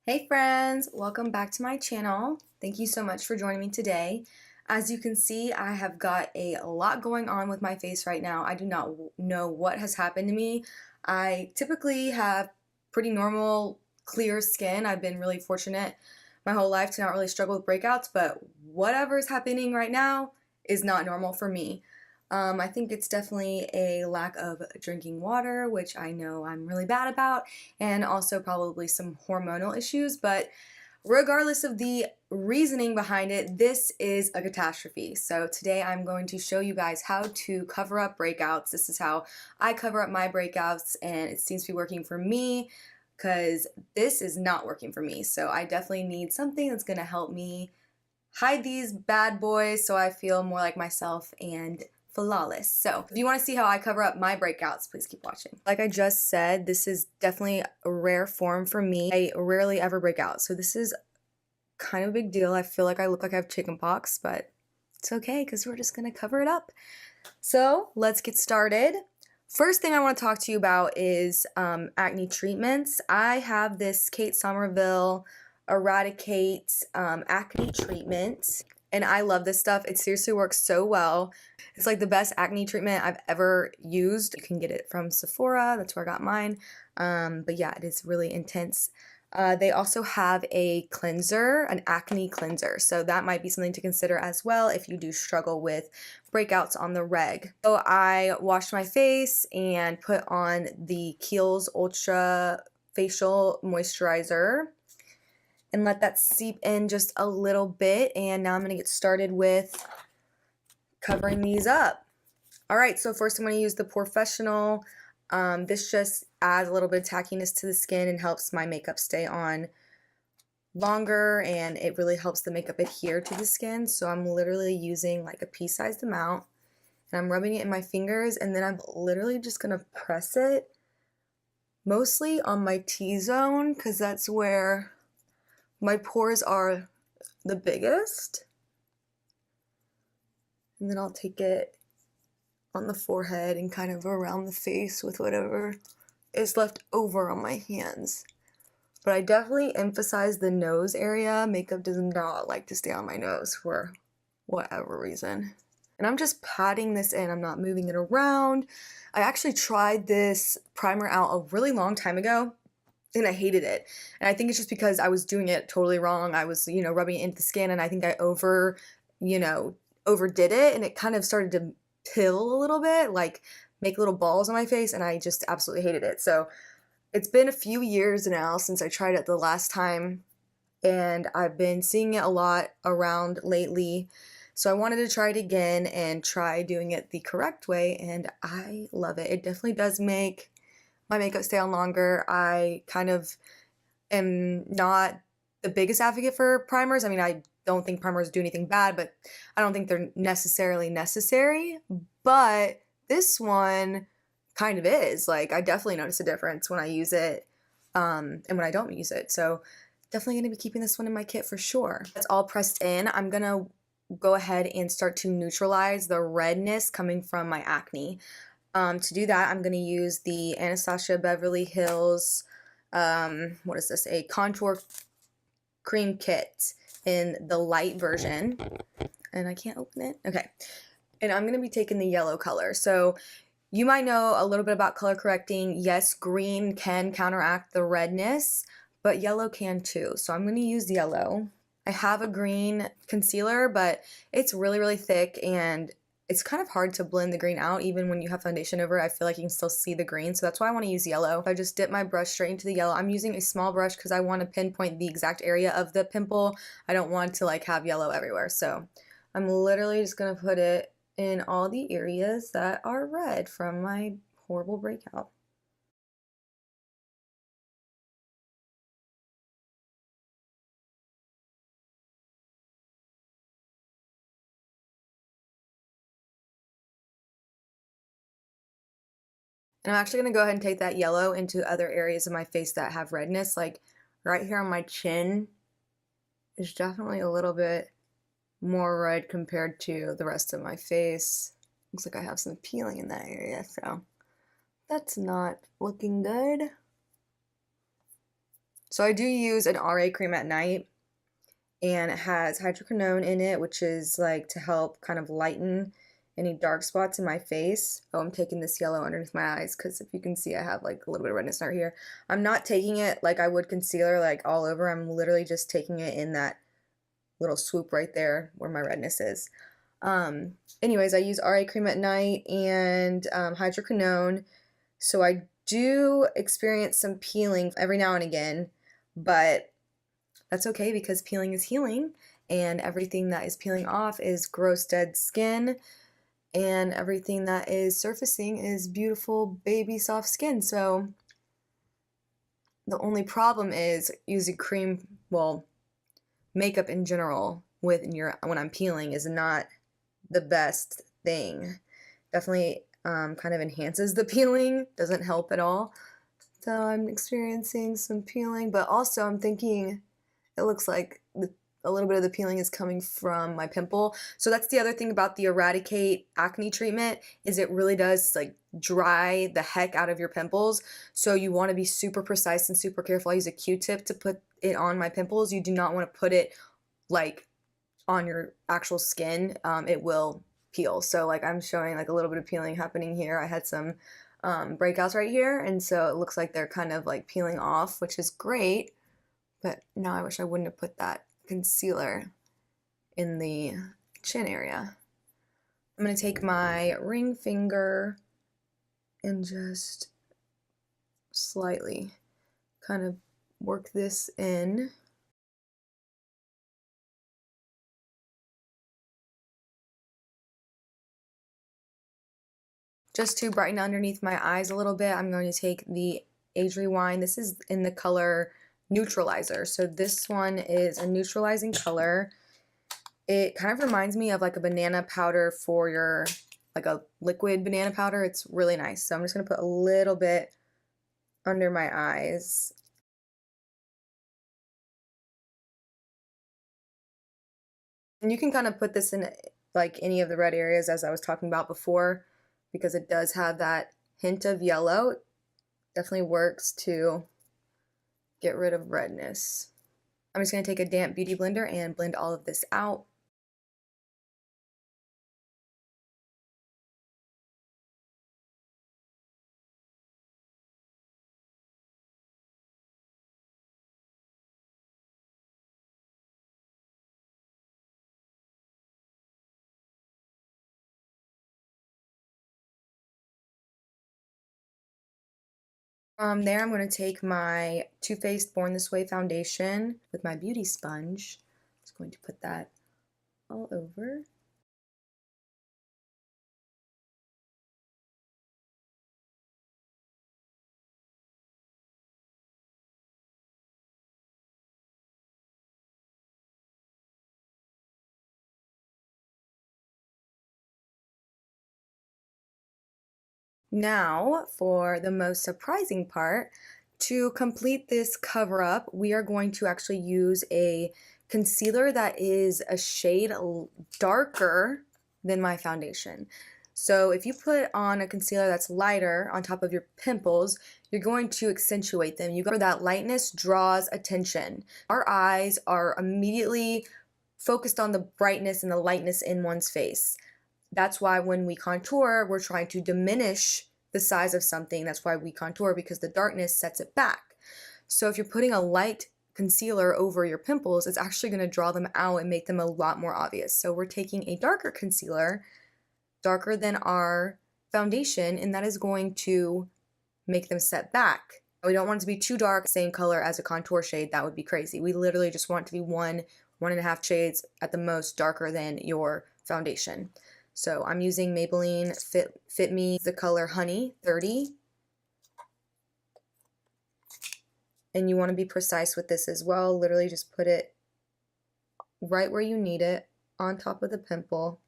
Hey friends, welcome back to my channel. Thank you so much for joining me today. As you can see, I have got a lot going on with my face right now. I do not know what has happened to me. I typically have pretty normal, clear skin. I've been really fortunate my whole life to not really struggle with breakouts, but whatever is happening right now is not normal for me. I think it's definitely a lack of drinking water, which I know I'm really bad about, and also probably some hormonal issues, but regardless of the reasoning behind it, this is a catastrophe. So today I'm going to show you guys how to cover up breakouts. This is how I cover up my breakouts, and it seems to be working for me because this is not working for me. So I definitely need something that's going to help me hide these bad boys so I feel more like myself and flawless. So if you want to see how I cover up my breakouts, please keep watching. Like I just said, this is definitely a rare form for me. I rarely ever break out, so this is kind of a big deal. I feel like I look like I have chickenpox, but it's okay because we're just gonna cover it up. So let's get started. First thing I want to talk to you about is acne treatments. I have this Somerville Eradikate acne treatment, and I love this stuff. It seriously works so well. It's like the best acne treatment I've ever used. You can get it from Sephora. That's where I got mine. But yeah, it is really intense. They also have a cleanser, an acne cleanser. So that might be something to consider as well if you do struggle with breakouts on the reg. So I washed my face and put on the Kiehl's Ultra Facial Moisturizer and let that seep in just a little bit. And now I'm going to get started with covering these up. Alright, so first I'm going to use the Porefessional. This just adds a little bit of tackiness to the skin and helps my makeup stay on longer, and it really helps the makeup adhere to the skin. So I'm literally using like a pea-sized amount, and I'm rubbing it in my fingers, and then I'm literally just going to press it mostly on my T-zone because that's where my pores are the biggest. And then I'll take it on the forehead and kind of around the face with whatever is left over on my hands. But I definitely emphasize the nose area. Makeup does not like to stay on my nose for whatever reason. And I'm just patting this in. I'm not moving it around. I actually tried this primer out a really long time ago, and I hated it. And I think it's just because I was doing it totally wrong. I was, rubbing it into the skin, and I think I overdid it, and it kind of started to pill a little bit, like make little balls on my face, and I just absolutely hated it. So it's been a few years now since I tried it the last time, and I've been seeing it a lot around lately. So I wanted to try it again and try doing it the correct way, and I love it. It definitely does make my makeup stay on longer. I kind of am not the biggest advocate for primers. I mean, I don't think primers do anything bad, but I don't think they're necessarily necessary. But this one kind of is. Like, I definitely notice a difference when I use it and when I don't use it. So definitely going to be keeping this one in my kit for sure. It's all pressed in. I'm going to go ahead and start to neutralize the redness coming from my acne. To do that, I'm going to use the Anastasia Beverly Hills, what is this, a contour cream kit in the light version, and I can't open it. Okay, and I'm going to be taking the yellow color. So you might know a little bit about color correcting. Yes, green can counteract the redness, but yellow can too. So I'm going to use yellow. I have a green concealer, but it's really, really thick, and it's kind of hard to blend the green out. Even when you have foundation over it, I feel like you can still see the green, so that's why I want to use yellow. I just dip my brush straight into the yellow. I'm using a small brush because I want to pinpoint the exact area of the pimple. I don't want to like have yellow everywhere, so I'm literally just going to put it in all the areas that are red from my horrible breakout. And I'm actually going to go ahead and take that yellow into other areas of my face that have redness. Like right here on my chin is definitely a little bit more red compared to the rest of my face. Looks like I have some peeling in that area, so that's not looking good. So I do use an RA cream at night, and it has hydroquinone in it, which is like to help kind of lighten any dark spots in my face. Oh, I'm taking this yellow underneath my eyes because if you can see, I have like a little bit of redness right here. I'm not taking it like I would concealer, like all over. I'm literally just taking it in that little swoop right there where my redness is. Anyways, I use RA cream at night and hydroquinone. So I do experience some peeling every now and again, but that's okay because peeling is healing, and everything that is peeling off is gross dead skin, and everything that is surfacing is beautiful baby soft skin. So the only problem is using cream, well, makeup in general when I'm peeling is not the best thing. Definitely kind of enhances the peeling, doesn't help at all. So I'm experiencing some peeling, but also I'm thinking it looks like a little bit of the peeling is coming from my pimple. So that's the other thing about the Eradikate acne treatment, is it really does like dry the heck out of your pimples. So you want to be super precise and super careful. I use a Q-tip to put it on my pimples. You do not want to put it like on your actual skin. It will peel. So like I'm showing like a little bit of peeling happening here. I had some breakouts right here, and so it looks like they're kind of like peeling off, which is great. But now I wish I wouldn't have put that concealer in the chin area. I'm going to take my ring finger and just slightly kind of work this in. Just to brighten underneath my eyes a little bit, I'm going to take the Age Rewind. This is in the color Neutralizer. So this one is a neutralizing color. It kind of reminds me of like a banana powder for your, like a liquid banana powder. It's really nice. So I'm just going to put a little bit under my eyes. And you can kind of put this in like any of the red areas as I was talking about before, because it does have that hint of yellow. It definitely works to get rid of redness. I'm just going to take a damp beauty blender and blend all of this out. From there, I'm going to take my Too Faced Born This Way foundation with my beauty sponge. Just going to put that all over. Now, for the most surprising part, to complete this cover up, we are going to actually use a concealer that is a shade darker than my foundation. So if you put on a concealer that's lighter on top of your pimples, you're going to accentuate them. That lightness draws attention. Our eyes are immediately focused on the brightness and the lightness in one's face. That's why when we contour, we're trying to diminish the size of something. That's why we contour, because the darkness sets it back. So if you're putting a light concealer over your pimples, it's actually going to draw them out and make them a lot more obvious. So we're taking a darker concealer, darker than our foundation, and that is going to make them set back. We don't want it to be too dark, same color as a contour shade. That would be crazy. We literally just want it to be 1.5 shades at the most darker than your foundation. So I'm using Maybelline Fit Me, the color Honey 30. And you want to be precise with this as well. Literally just put it right where you need it, on top of the pimple.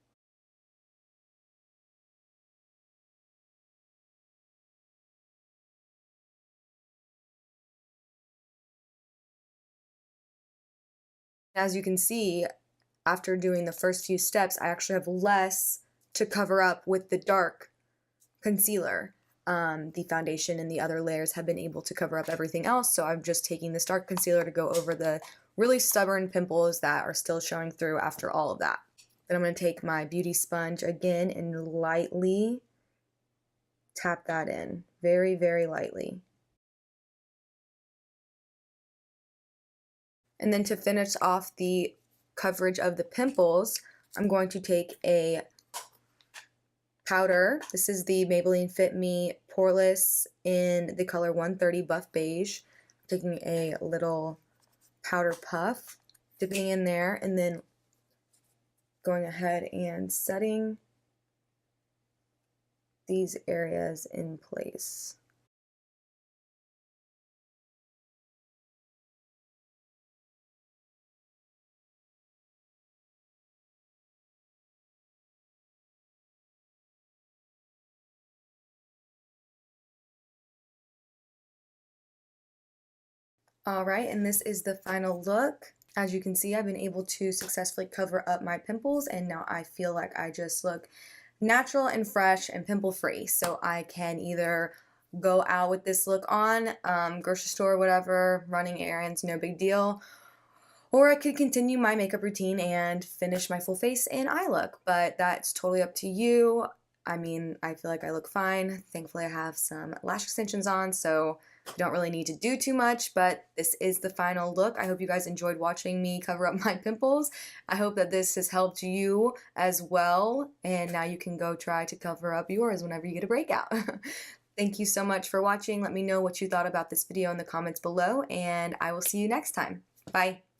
As you can see, after doing the first few steps, I actually have less to cover up with the dark concealer. the foundation and the other layers have been able to cover up everything else, so I'm just taking this dark concealer to go over the really stubborn pimples that are still showing through after all of that. Then I'm going to take my beauty sponge again and lightly tap that in, very, very lightly. And then to finish off the coverage of the pimples, I'm going to take a powder. This is the Maybelline Fit Me Poreless in the color 130 Buff Beige. I'm taking a little powder puff, dipping in there, and then going ahead and setting these areas in place. Alright, and this is the final look. As you can see, I've been able to successfully cover up my pimples, and now I feel like I just look natural and fresh and pimple free. So I can either go out with this look on, grocery store, whatever, running errands, no big deal, or I could continue my makeup routine and finish my full face and eye look, but that's totally up to you. I mean, I feel like I look fine. Thankfully, I have some lash extensions on, so I don't really need to do too much, but this is the final look. I hope you guys enjoyed watching me cover up my pimples. I hope that this has helped you as well, and now you can go try to cover up yours whenever you get a breakout. Thank you so much for watching. Let me know what you thought about this video in the comments below, and I will see you next time. Bye.